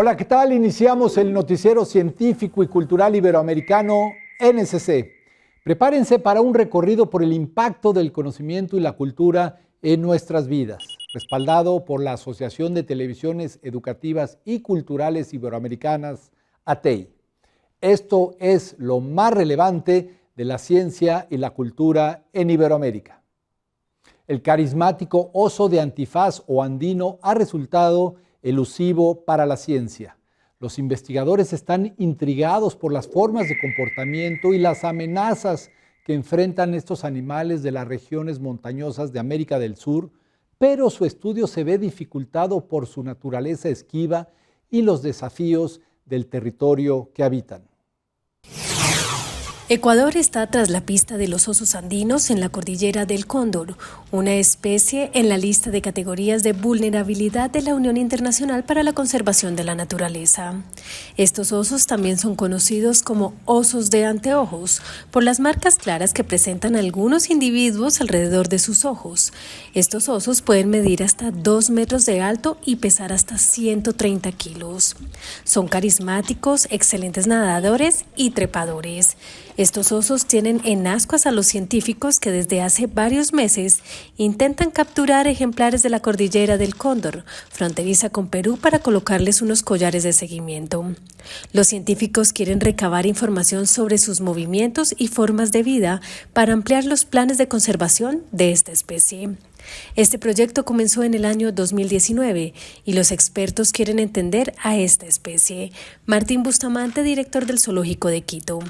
Hola, ¿qué tal? Iniciamos el noticiero científico y cultural iberoamericano NSC. Prepárense para un recorrido por el impacto del conocimiento y la cultura en nuestras vidas, respaldado por la Asociación de Televisiones Educativas y Culturales Iberoamericanas, ATEI. Esto es lo más relevante de la ciencia y la cultura en Iberoamérica. El carismático oso de antifaz o andino ha resultado elusivo para la ciencia. Los investigadores están intrigados por las formas de comportamiento y las amenazas que enfrentan estos animales de las regiones montañosas de América del Sur, pero su estudio se ve dificultado por su naturaleza esquiva y los desafíos del territorio que habitan. Ecuador está tras la pista de los osos andinos en la cordillera del Cóndor, una especie en la lista de categorías de vulnerabilidad de la Unión Internacional para la Conservación de la Naturaleza. Estos osos también son conocidos como osos de anteojos por las marcas claras que presentan algunos individuos alrededor de sus ojos. Estos osos pueden medir hasta 2 metros de alto y pesar hasta 130 kilos. Son carismáticos, excelentes nadadores y trepadores. Estos osos tienen en ascuas a los científicos que desde hace varios meses intentan capturar ejemplares de la cordillera del Cóndor, fronteriza con Perú, para colocarles unos collares de seguimiento. Los científicos quieren recabar información sobre sus movimientos y formas de vida para ampliar los planes de conservación de esta especie. Este proyecto comenzó en el año 2019 y los expertos quieren entender a esta especie. Martín Bustamante, director del Zoológico de Quito.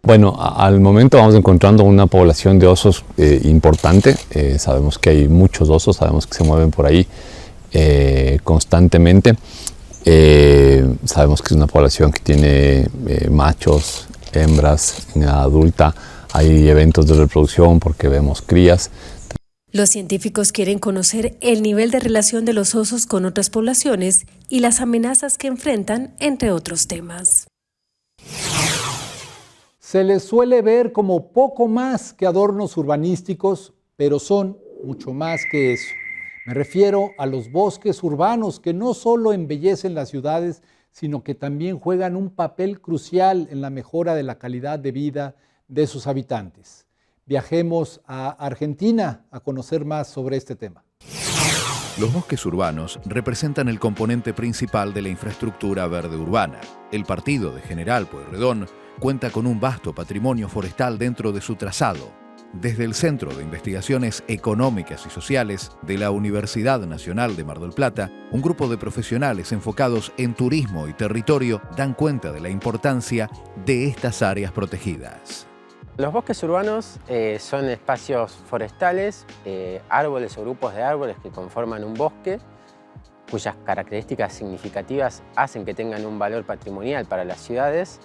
Bueno, al momento vamos encontrando una población de osos importante. Sabemos que hay muchos osos, sabemos que se mueven por ahí constantemente. Sabemos que es una población que tiene machos, hembras, en edad adulta. Hay eventos de reproducción porque vemos crías. Los científicos quieren conocer el nivel de relación de los osos con otras poblaciones y las amenazas que enfrentan, entre otros temas. Se les suele ver como poco más que adornos urbanísticos, pero son mucho más que eso. Me refiero a los bosques urbanos que no solo embellecen las ciudades, sino que también juegan un papel crucial en la mejora de la calidad de vida de sus habitantes. Viajemos a Argentina a conocer más sobre este tema. Los bosques urbanos representan el componente principal de la infraestructura verde urbana. El partido de General Pueyrredón cuenta con un vasto patrimonio forestal dentro de su trazado. Desde el Centro de Investigaciones Económicas y Sociales de la Universidad Nacional de Mar del Plata, un grupo de profesionales enfocados en turismo y territorio dan cuenta de la importancia de estas áreas protegidas. Los bosques urbanos son espacios forestales, árboles o grupos de árboles que conforman un bosque, cuyas características significativas hacen que tengan un valor patrimonial para las ciudades.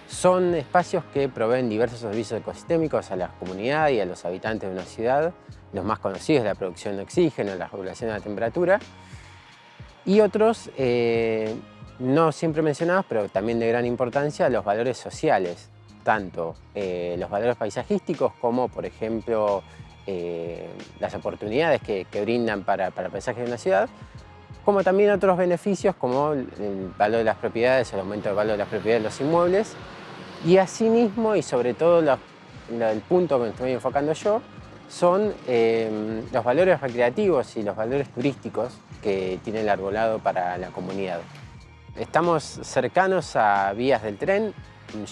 Son espacios que proveen diversos servicios ecosistémicos a la comunidad y a los habitantes de una ciudad. Los más conocidos, la producción de oxígeno, la regulación de la temperatura. Y otros, no siempre mencionados, pero también de gran importancia, los valores sociales. Tanto los valores paisajísticos como, por ejemplo, las oportunidades que brindan para el paisaje de una ciudad, como también otros beneficios como el valor de las propiedades, el aumento del valor de las propiedades de los inmuebles. Y asimismo, y sobre todo el punto que me estoy enfocando yo, son los valores recreativos y los valores turísticos que tiene el arbolado para la comunidad. Estamos cercanos a vías del tren,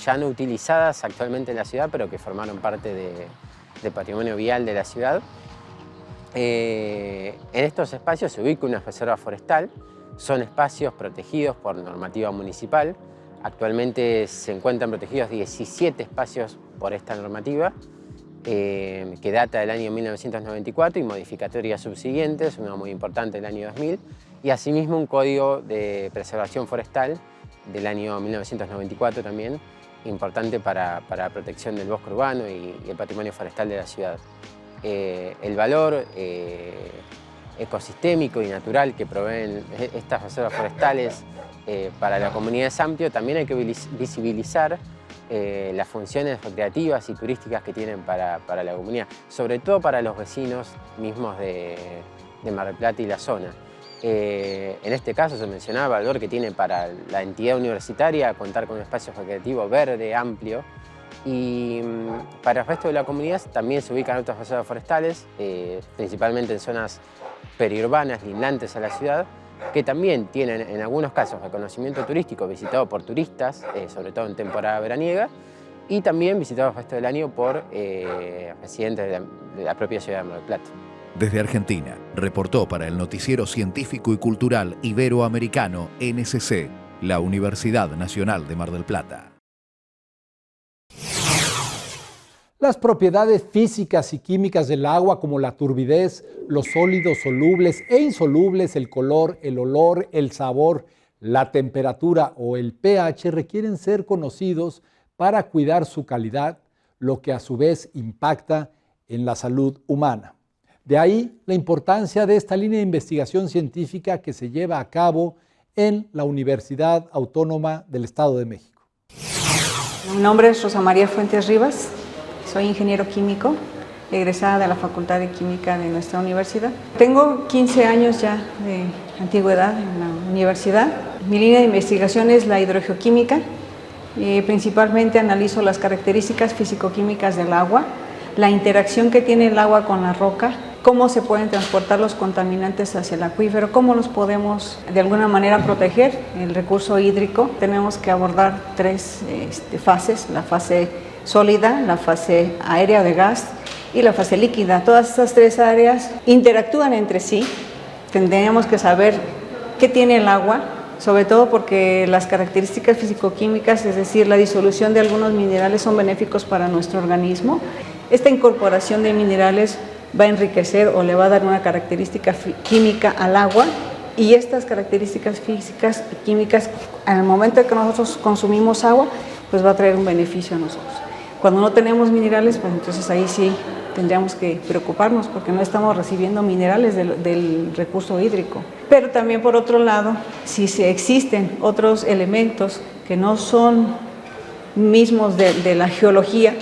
ya no utilizadas actualmente en la ciudad, pero que formaron parte del patrimonio vial de la ciudad. En estos espacios se ubica una reserva forestal, son espacios protegidos por normativa municipal. Actualmente se encuentran protegidos 17 espacios por esta normativa, que data del año 1994 y modificatorias subsiguientes, una muy importante del año 2000, y asimismo un código de preservación forestal del año 1994 también, importante para la protección del bosque urbano y el patrimonio forestal de la ciudad. El valor ecosistémico y natural que proveen estas reservas forestales para la comunidad es amplio. También hay que visibilizar las funciones recreativas y turísticas que tienen para la comunidad, sobre todo para los vecinos mismos de Mar del Plata y la zona. En este caso se mencionaba el valor que tiene para la entidad universitaria contar con un espacio recreativo verde, amplio. Y para el resto de la comunidad también se ubican otras reservas forestales, principalmente en zonas periurbanas, lindantes a la ciudad, que también tienen en algunos casos reconocimiento turístico visitado por turistas, sobre todo en temporada veraniega, y también visitado el resto del año por residentes de la propia ciudad de Mar del Plata. Desde Argentina, reportó para el Noticiero Científico y Cultural Iberoamericano NSC, la Universidad Nacional de Mar del Plata. Las propiedades físicas y químicas del agua, como la turbidez, los sólidos solubles e insolubles, el color, el olor, el sabor, la temperatura o el pH, requieren ser conocidos para cuidar su calidad, lo que a su vez impacta en la salud humana. De ahí la importancia de esta línea de investigación científica que se lleva a cabo en la Universidad Autónoma del Estado de México. Mi nombre es Rosa María Fuentes Rivas, soy ingeniero químico, egresada de la Facultad de Química de nuestra universidad. Tengo 15 años ya de antigüedad en la universidad. Mi línea de investigación es la hidrogeoquímica. Principalmente analizo las características físico-químicas del agua, la interacción que tiene el agua con la roca, cómo se pueden transportar los contaminantes hacia el acuífero, cómo los podemos de alguna manera proteger. El recurso hídrico tenemos que abordar tres fases, la fase sólida, la fase aérea de gas y la fase líquida. Todas estas tres áreas interactúan entre sí. Tendríamos que saber qué tiene el agua, sobre todo porque las características físico-químicas, es decir, la disolución de algunos minerales, son benéficos para nuestro organismo. Esta incorporación de minerales va a enriquecer o le va a dar una característica química al agua, y estas características físicas y químicas, al momento que nosotros consumimos agua, pues va a traer un beneficio a nosotros. Cuando no tenemos minerales, pues entonces ahí sí tendríamos que preocuparnos porque no estamos recibiendo minerales del recurso hídrico. Pero también, por otro lado, si existen otros elementos que no son mismos de la geología,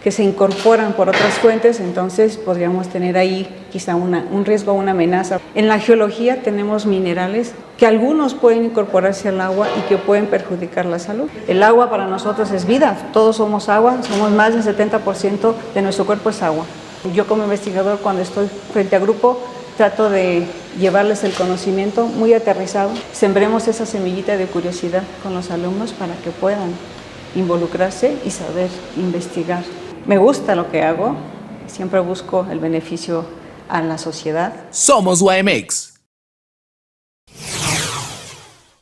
que se incorporan por otras fuentes, entonces podríamos tener ahí quizá un riesgo o una amenaza. En la geología tenemos minerales que algunos pueden incorporarse al agua y que pueden perjudicar la salud. El agua para nosotros es vida, todos somos agua, somos más del 70% de nuestro cuerpo es agua. Yo como investigador, cuando estoy frente a grupo, trato de llevarles el conocimiento muy aterrizado. Sembremos esa semillita de curiosidad con los alumnos para que puedan involucrarse y saber investigar. Me gusta lo que hago, siempre busco el beneficio a la sociedad. Somos UAMX.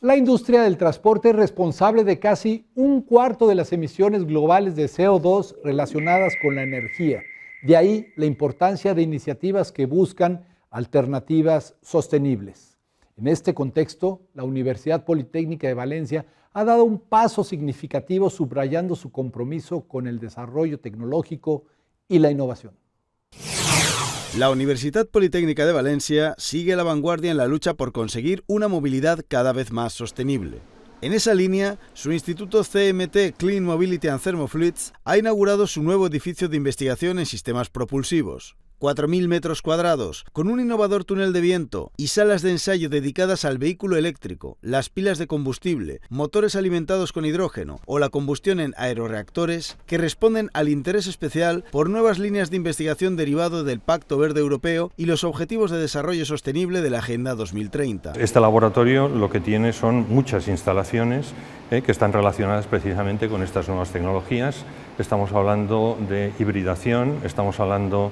La industria del transporte es responsable de casi un cuarto de las emisiones globales de CO2 relacionadas con la energía. De ahí la importancia de iniciativas que buscan alternativas sostenibles. En este contexto, la Universidad Politécnica de Valencia ha dado un paso significativo subrayando su compromiso con el desarrollo tecnológico y la innovación. La Universidad Politécnica de Valencia sigue a la vanguardia en la lucha por conseguir una movilidad cada vez más sostenible. En esa línea, su instituto CMT Clean Mobility and Thermofluids ha inaugurado su nuevo edificio de investigación en sistemas propulsivos. 4.000 metros cuadrados, con un innovador túnel de viento y salas de ensayo dedicadas al vehículo eléctrico, las pilas de combustible, motores alimentados con hidrógeno o la combustión en aeroreactores, que responden al interés especial por nuevas líneas de investigación derivado del Pacto Verde Europeo y los Objetivos de Desarrollo Sostenible de la Agenda 2030. Este laboratorio lo que tiene son muchas instalaciones que están relacionadas precisamente con estas nuevas tecnologías. Estamos hablando de hibridación, estamos hablando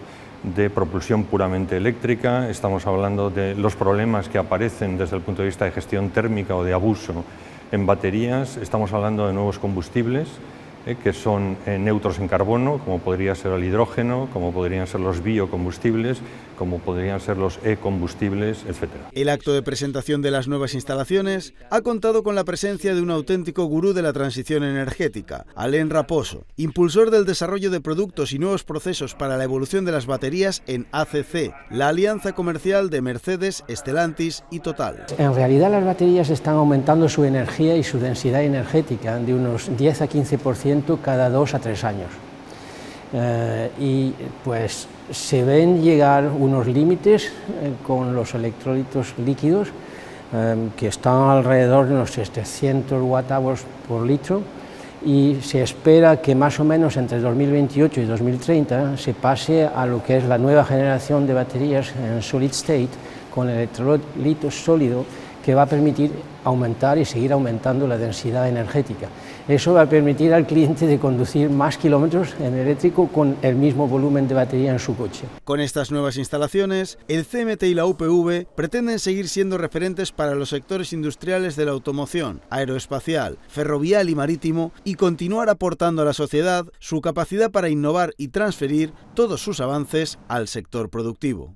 de propulsión puramente eléctrica, estamos hablando de los problemas que aparecen desde el punto de vista de gestión térmica o de abuso en baterías, estamos hablando de nuevos combustibles que son neutros en carbono, como podría ser el hidrógeno, como podrían ser los biocombustibles, como podrían ser los e-combustibles, etc. El acto de presentación de las nuevas instalaciones ha contado con la presencia de un auténtico gurú de la transición energética, Alain Raposo, impulsor del desarrollo de productos y nuevos procesos para la evolución de las baterías en ACC, la alianza comercial de Mercedes, Stellantis y Total. En realidad las baterías están aumentando su energía y su densidad energética de unos 10 a 15% cada 2 a 3 años. Y pues se ven llegar unos límites con los electrolitos líquidos que están alrededor de unos 700 watt-hours por litro, y se espera que más o menos entre 2028 y 2030 se pase a lo que es la nueva generación de baterías en solid state con electrolito sólido, que va a permitir aumentar y seguir aumentando la densidad energética. Eso va a permitir al cliente de conducir más kilómetros en eléctrico con el mismo volumen de batería en su coche. Con estas nuevas instalaciones, el CMT y la UPV pretenden seguir siendo referentes para los sectores industriales de la automoción, aeroespacial, ferrovial y marítimo, y continuar aportando a la sociedad su capacidad para innovar y transferir todos sus avances al sector productivo.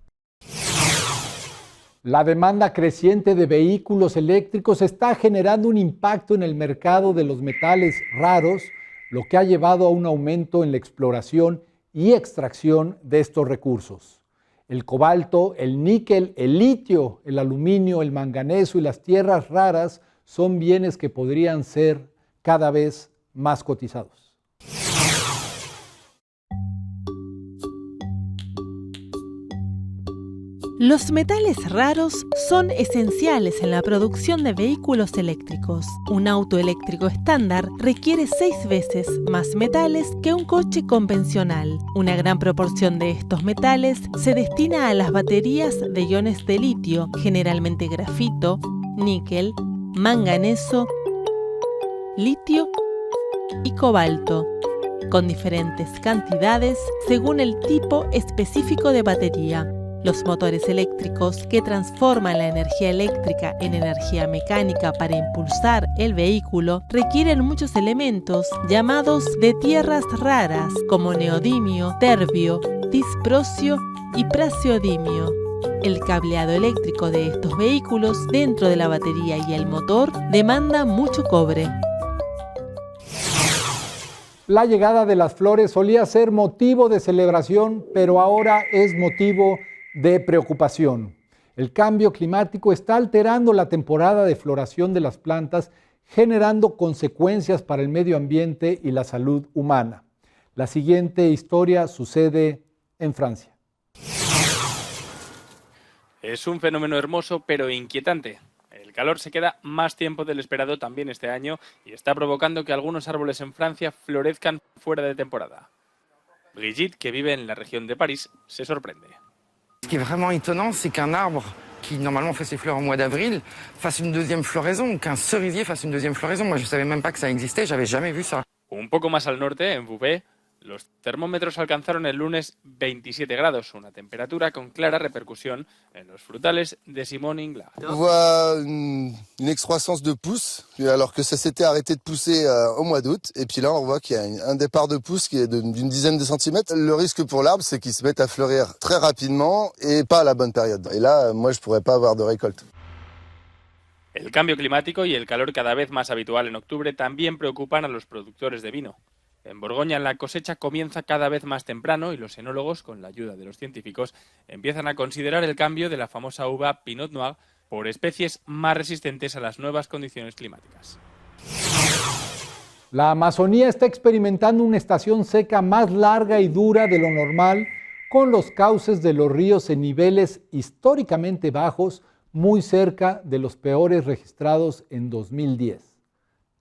La demanda creciente de vehículos eléctricos está generando un impacto en el mercado de los metales raros, lo que ha llevado a un aumento en la exploración y extracción de estos recursos. El cobalto, el níquel, el litio, el aluminio, el manganeso y las tierras raras son bienes que podrían ser cada vez más cotizados. Los metales raros son esenciales en la producción de vehículos eléctricos. Un auto eléctrico estándar requiere 6 veces más metales que un coche convencional. Una gran proporción de estos metales se destina a las baterías de iones de litio, generalmente grafito, níquel, manganeso, litio y cobalto, con diferentes cantidades según el tipo específico de batería. Los motores eléctricos, que transforman la energía eléctrica en energía mecánica para impulsar el vehículo, requieren muchos elementos llamados de tierras raras, como neodimio, terbio, disprosio y praseodimio. El cableado eléctrico de estos vehículos dentro de la batería y el motor demanda mucho cobre. La llegada de las flores solía ser motivo de celebración, pero ahora es motivo de preocupación. El cambio climático está alterando la temporada de floración de las plantas, generando consecuencias para el medio ambiente y la salud humana. La siguiente historia sucede en Francia. Es un fenómeno hermoso pero inquietante. El calor se queda más tiempo del esperado también este año y está provocando que algunos árboles en Francia florezcan fuera de temporada. Brigitte, que vive en la región de París, se sorprende. Ce qui est vraiment étonnant, c'est qu'un arbre qui normalement fait ses fleurs au mois d'avril fasse une deuxième floraison, qu'un cerisier fasse une deuxième floraison. Moi, je savais même pas que ça existait, j'avais jamais vu ça. Un poco más al norte, en Beauvais, los termómetros alcanzaron el lunes 27 grados, una temperatura con clara repercusión en los frutales de Simone Ingla. On voit une excroissance de pousses, alors que ça s'était arrêté de pousser au mois d'août. Et puis là, on voit qu'il y a un départ de pousses qui est d'une dizaine de centimètres. Le risque pour l'arbre, c'est qu'il se mette à fleurir très rapidement et pas à la bonne période. Et là, moi, je pourrais pas avoir de récolte. El cambio climático y el calor cada vez más habitual en octubre también preocupan a los productores de vino. En Borgoña la cosecha comienza cada vez más temprano y los enólogos, con la ayuda de los científicos, empiezan a considerar el cambio de la famosa uva Pinot Noir por especies más resistentes a las nuevas condiciones climáticas. La Amazonía está experimentando una estación seca más larga y dura de lo normal, con los cauces de los ríos en niveles históricamente bajos, muy cerca de los peores registrados en 2010.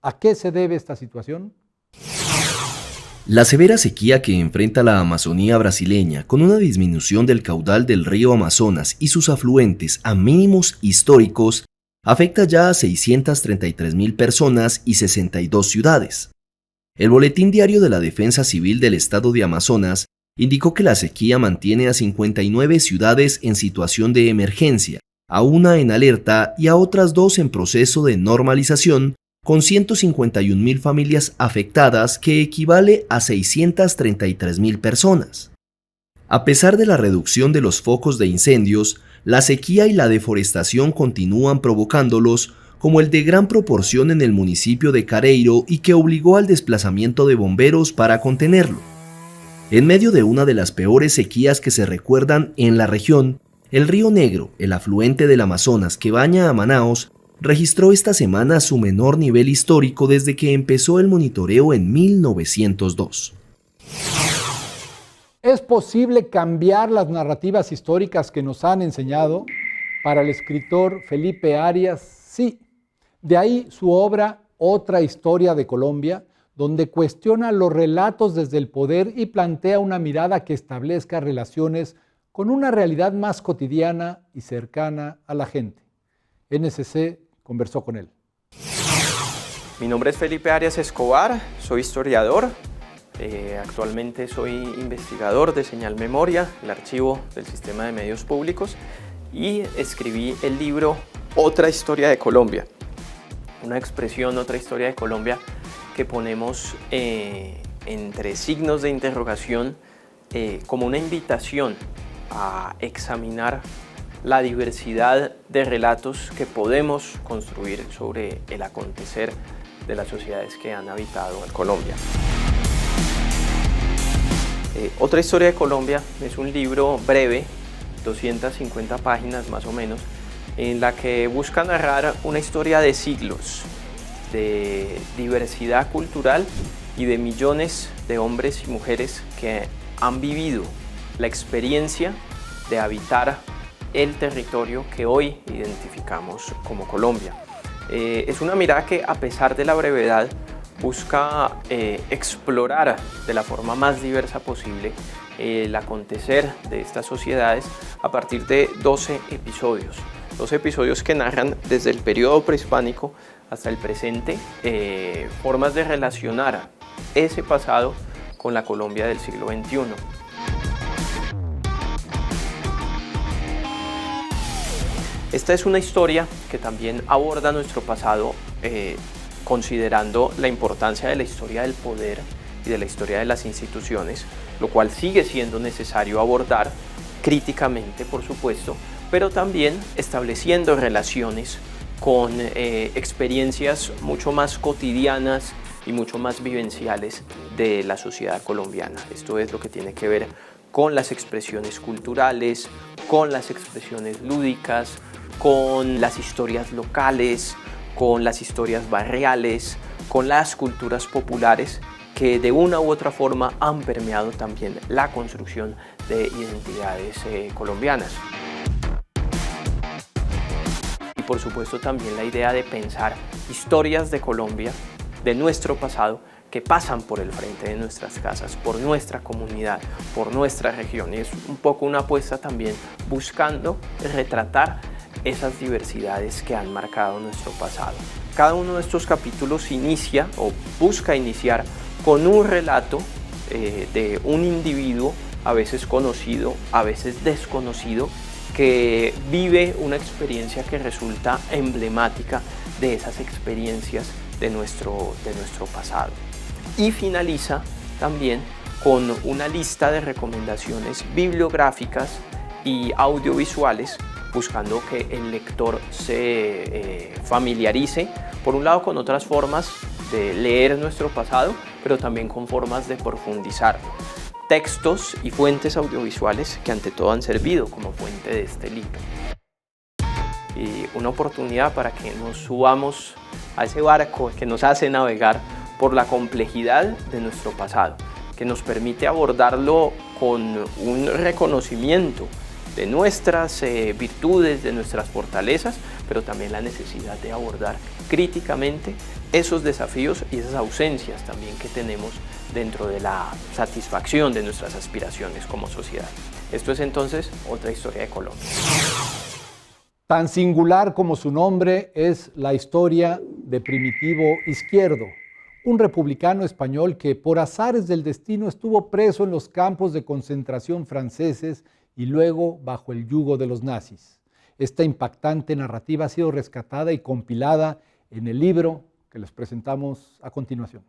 ¿A qué se debe esta situación? La severa sequía que enfrenta la Amazonía brasileña, con una disminución del caudal del río Amazonas y sus afluentes a mínimos históricos, afecta ya a 633.000 personas y 62 ciudades. El Boletín Diario de la Defensa Civil del Estado de Amazonas indicó que la sequía mantiene a 59 ciudades en situación de emergencia, a una en alerta y a otras 2 en proceso de normalización, con 151.000 familias afectadas, que equivale a 633.000 personas. A pesar de la reducción de los focos de incendios, la sequía y la deforestación continúan provocándolos, como el de gran proporción en el municipio de Careiro y que obligó al desplazamiento de bomberos para contenerlo. En medio de una de las peores sequías que se recuerdan en la región, el Río Negro, el afluente del Amazonas que baña a Manaos, registró esta semana su menor nivel histórico desde que empezó el monitoreo en 1902. ¿Es posible cambiar las narrativas históricas que nos han enseñado? Para el escritor Felipe Arias, sí. De ahí su obra Otra historia de Colombia, donde cuestiona los relatos desde el poder y plantea una mirada que establezca relaciones con una realidad más cotidiana y cercana a la gente. NSC conversó con él. Mi nombre es Felipe Arias Escobar, soy historiador. Actualmente soy investigador de Señal Memoria, el archivo del Sistema de Medios Públicos, y escribí el libro Otra historia de Colombia. Una expresión, otra historia de Colombia, que ponemos entre signos de interrogación como una invitación a examinar la diversidad de relatos que podemos construir sobre el acontecer de las sociedades que han habitado en Colombia. Otra historia de Colombia es un libro breve, 250 páginas más o menos, en la que busca narrar una historia de siglos, de diversidad cultural y de millones de hombres y mujeres que han vivido la experiencia de habitar el territorio que hoy identificamos como Colombia. Es una mirada que, a pesar de la brevedad, busca explorar de la forma más diversa posible el acontecer de estas sociedades a partir de 12 episodios. 12 episodios que narran desde el periodo prehispánico hasta el presente formas de relacionar ese pasado con la Colombia del siglo XXI. Esta es una historia que también aborda nuestro pasado considerando la importancia de la historia del poder y de la historia de las instituciones, lo cual sigue siendo necesario abordar críticamente, por supuesto, pero también estableciendo relaciones con experiencias mucho más cotidianas y mucho más vivenciales de la sociedad colombiana. Esto es lo que tiene que ver con las expresiones culturales, con las expresiones lúdicas, con las historias locales, con las historias barriales, con las culturas populares que de una u otra forma han permeado también la construcción de identidades colombianas. Y por supuesto también la idea de pensar historias de Colombia, de nuestro pasado, que pasan por el frente de nuestras casas, por nuestra comunidad, por nuestra región. Y es un poco una apuesta también buscando retratar esas diversidades que han marcado nuestro pasado. Cada uno de estos capítulos inicia o busca iniciar con un relato de un individuo, a veces conocido, a veces desconocido, que vive una experiencia que resulta emblemática de esas experiencias de nuestro pasado. Y finaliza también con una lista de recomendaciones bibliográficas y audiovisuales, buscando que el lector se familiarice, por un lado, con otras formas de leer nuestro pasado, pero también con formas de profundizar. Textos y fuentes audiovisuales que ante todo han servido como fuente de este libro. Y una oportunidad para que nos subamos a ese barco que nos hace navegar por la complejidad de nuestro pasado, que nos permite abordarlo con un reconocimiento de nuestras virtudes, de nuestras fortalezas, pero también la necesidad de abordar críticamente esos desafíos y esas ausencias también que tenemos dentro de la satisfacción de nuestras aspiraciones como sociedad. Esto es entonces Otra historia de Colombia. Tan singular como su nombre es la historia de Primitivo Izquierdo, un republicano español que por azares del destino estuvo preso en los campos de concentración franceses y luego bajo el yugo de los nazis. Esta impactante narrativa ha sido rescatada y compilada en el libro que les presentamos a continuación.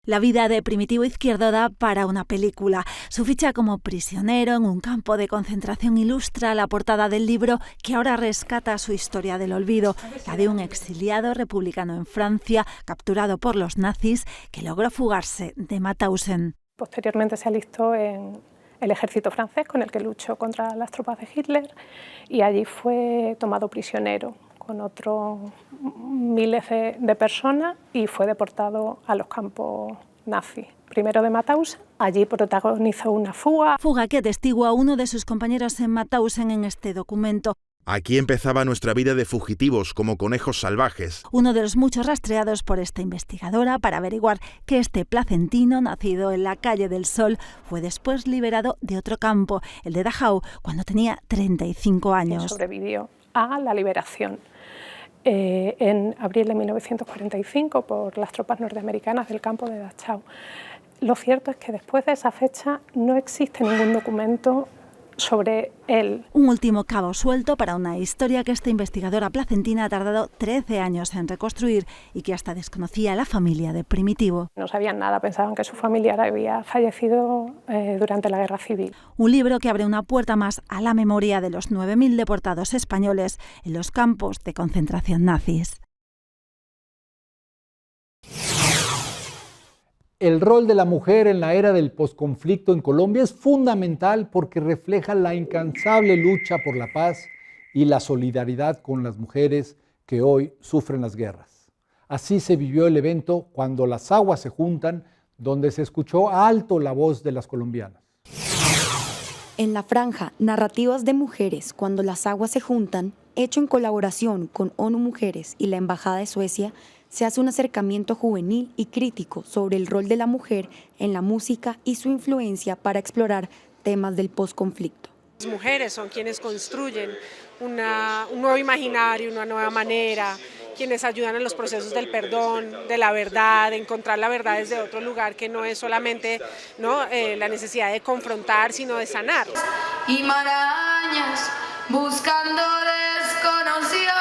La vida de Primitivo Izquierdo da para una película. Su ficha como prisionero en un campo de concentración ilustra la portada del libro que ahora rescata su historia del olvido, la de un exiliado republicano en Francia, capturado por los nazis, que logró fugarse de Mauthausen. Posteriormente se alistó en el ejército francés con el que luchó contra las tropas de Hitler y allí fue tomado prisionero con otros miles de personas y fue deportado a los campos nazi. Primero de Mauthausen, allí protagonizó una fuga. Fuga que atestigua uno de sus compañeros en Mauthausen en este documento. Aquí empezaba nuestra vida de fugitivos, como conejos salvajes. Uno de los muchos rastreados por esta investigadora para averiguar que este placentino, nacido en la Calle del Sol, fue después liberado de otro campo, el de Dachau, cuando tenía 35 años. Sobrevivió a la liberación en abril de 1945 por las tropas norteamericanas del campo de Dachau. Lo cierto es que después de esa fecha no existe ningún documento sobre él. Un último cabo suelto para una historia que esta investigadora placentina ha tardado 13 años en reconstruir y que hasta desconocía a la familia de Primitivo. No sabían nada, pensaban que su familiar había fallecido durante la Guerra Civil. Un libro que abre una puerta más a la memoria de los 9.000 deportados españoles en los campos de concentración nazis. El rol de la mujer en la era del posconflicto en Colombia es fundamental porque refleja la incansable lucha por la paz y la solidaridad con las mujeres que hoy sufren las guerras. Así se vivió el evento Cuando las aguas se juntan, donde se escuchó alto la voz de las colombianas. En la franja Narrativas de Mujeres Cuando las aguas se juntan, hecho en colaboración con ONU Mujeres y la Embajada de Suecia, se hace un acercamiento juvenil y crítico sobre el rol de la mujer en la música y su influencia para explorar temas del posconflicto. Las mujeres son quienes construyen un nuevo imaginario, una nueva manera, quienes ayudan en los procesos del perdón, de la verdad, de encontrar la verdad desde otro lugar que no es solamente la necesidad de confrontar, sino de sanar. Y marañas buscando desconocido.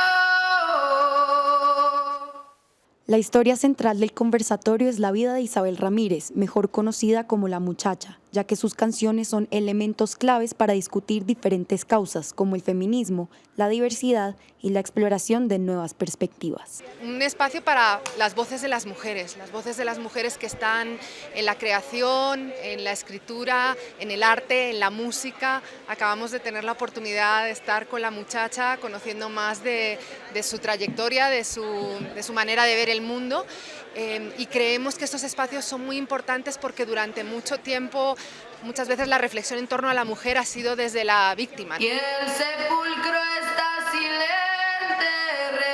La historia central del conversatorio es la vida de Isabel Ramírez, mejor conocida como La Muchacha, ya que sus canciones son elementos claves para discutir diferentes causas como el feminismo, la diversidad y la exploración de nuevas perspectivas. Un espacio para las voces de las mujeres que están en la creación, en la escritura, en el arte, en la música. Acabamos de tener la oportunidad de estar con La Muchacha, conociendo más de su trayectoria, de su manera de ver el mundo. Y creemos que estos espacios son muy importantes porque durante mucho tiempo, muchas veces la reflexión en torno a la mujer ha sido desde la víctima. Y el sepulcro está silente,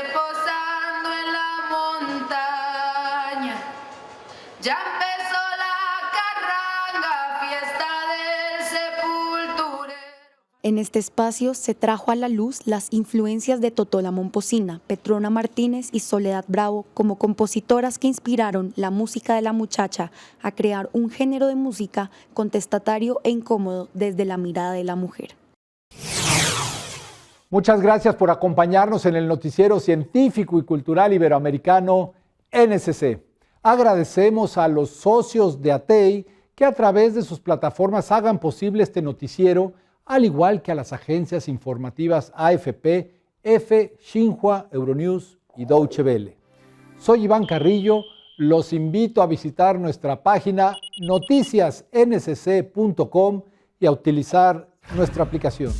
reposando en la montaña. Ya empezó la carranga, fiesta del sepulturero. En este espacio se trajo a la luz las influencias de Totola Momposina, Petrona Martínez y Soledad Bravo como compositoras que inspiraron la música de La Muchacha a crear un género de música contestatario e incómodo desde la mirada de la mujer. Muchas gracias por acompañarnos en el noticiero científico y cultural iberoamericano NSC. Agradecemos a los socios de ATEI que a través de sus plataformas hagan posible este noticiero, al igual que a las agencias informativas AFP, EFE, Xinhua, Euronews y Deutsche Welle. Soy Iván Carrillo, los invito a visitar nuestra página noticiasnsc.com y a utilizar nuestra aplicación.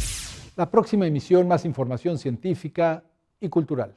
La próxima emisión, más información científica y cultural.